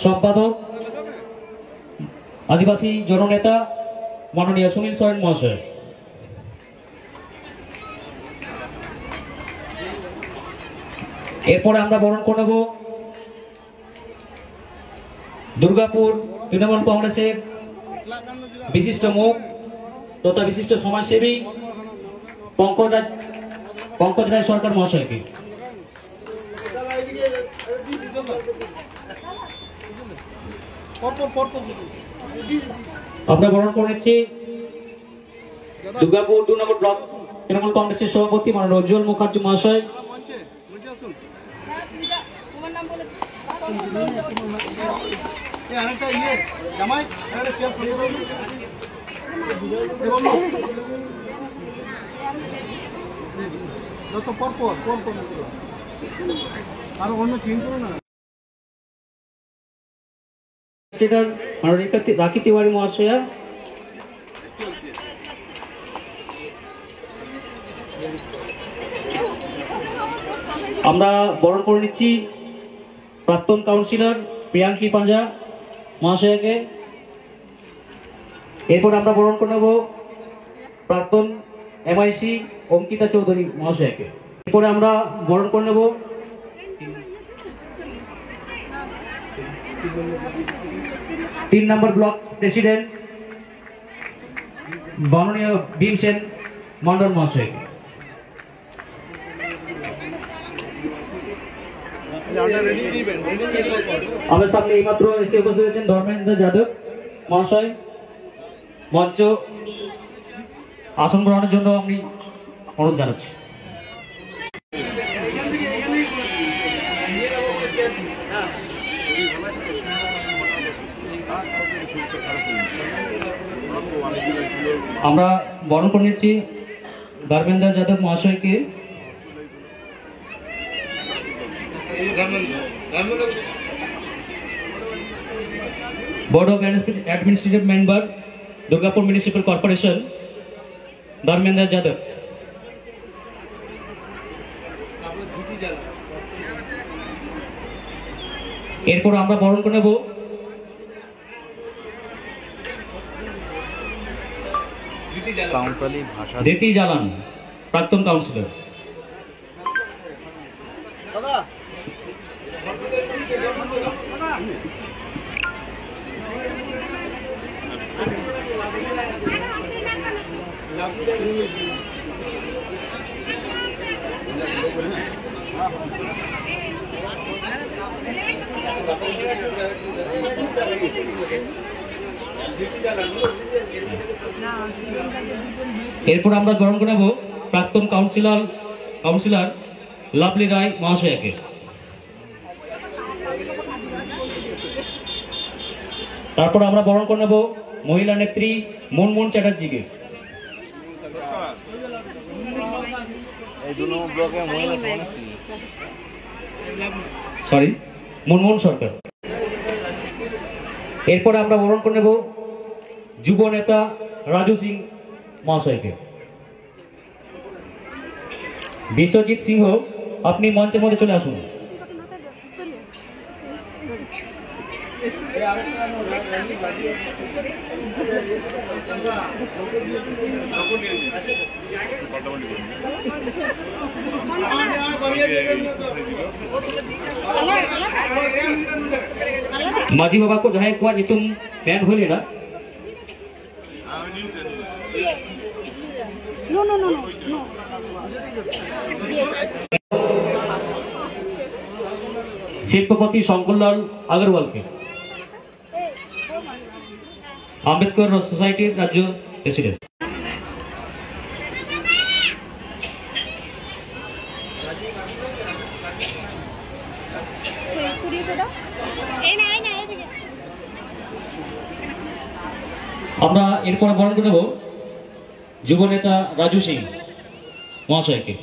সম্পাদক আদিবাসী জননেতা মাননীয় সুনীল সোরেন মহাশয়। এরপরে আমরা বরণ করে নেব দুর্গাপুর তৃণমূল কংগ্রেসের বিশিষ্ট মুখ তথা বিশিষ্ট সমাজসেবী পঙ্কজ রায় সরকার মহাশয়কে। আমরা বরণ করে নিচ্ছি দুর্গাপুর 2 নম্বর ব্লক তৃণমূল কংগ্রেসের সভাপতি মাননীয় উজ্জ্বল মুখার্জি মহাশয়। রাখি তিওয়ারি মহাশয়া, আমরা বরণ করে নিচ্ছি প্রাক্তন কাউন্সিলর প্রিয়াঙ্কি পাঞ্জা মহাশয়কে। এরপর আমরা বরণ করে নেব প্রাক্তন এমআইসি অঙ্কিতা চৌধুরী মহাশয়কে। এরপরে আমরা বরণ করে নেব 3 নম্বর ব্লক প্রেসিডেন্ট মাননীয় ভীমসেন মন্ডল মহাশয়কে। আমাদের সামনে এইমাত্র এসে উপস্থিত হয়েছেন ধর্মেন্দ্র যাদব মহাশয়। মঞ্চ আসন গ্রহণের জন্য আমি অনুরোধ জানাচ্ছি। আমরা বরণ করে নিচ্ছি ধর্মেন্দ্র যাদব মহাশয়কে। Board of administrative member Durgapur municipal corporation Dharmendra Yadav. एरपर আমরা বরণ করে নেব দেতি জালান প্রাক্তন কাউন্সিলর। এরপর আমরা গ্রহণ করে নেব প্রাক্তন কাউন্সিলর লাভলি রায় মহাশয়কে। তারপর আমরা বরণ করে নেব মহিলা নেত্রী মুনমুন চ্যাটার্জিকে। মুনমুন সরকার। এরপর আমরা বরণ করে নেব যুব নেতা রাজু সিং মহাশয়কে। বিশ্বজিৎ সিংহ, আপনি মঞ্চের মধ্যে চলে আসুন। माझी बाबा को जहाँ कुआ तुम पैन हो लेना। नो नो नो नो शिल्पपति शंकरलाल अग्रवाल के आम्बेडकर सोसाइटी राज्य प्रेसिडेंट। আমরা এরপরে বরণ করে নেব যুব নেতা রাজু সিং মহাশয়কে।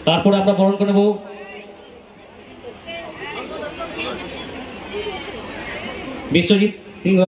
তারপরে আমরা বরণ করে নেব বিশ্বজিৎ সিংহ।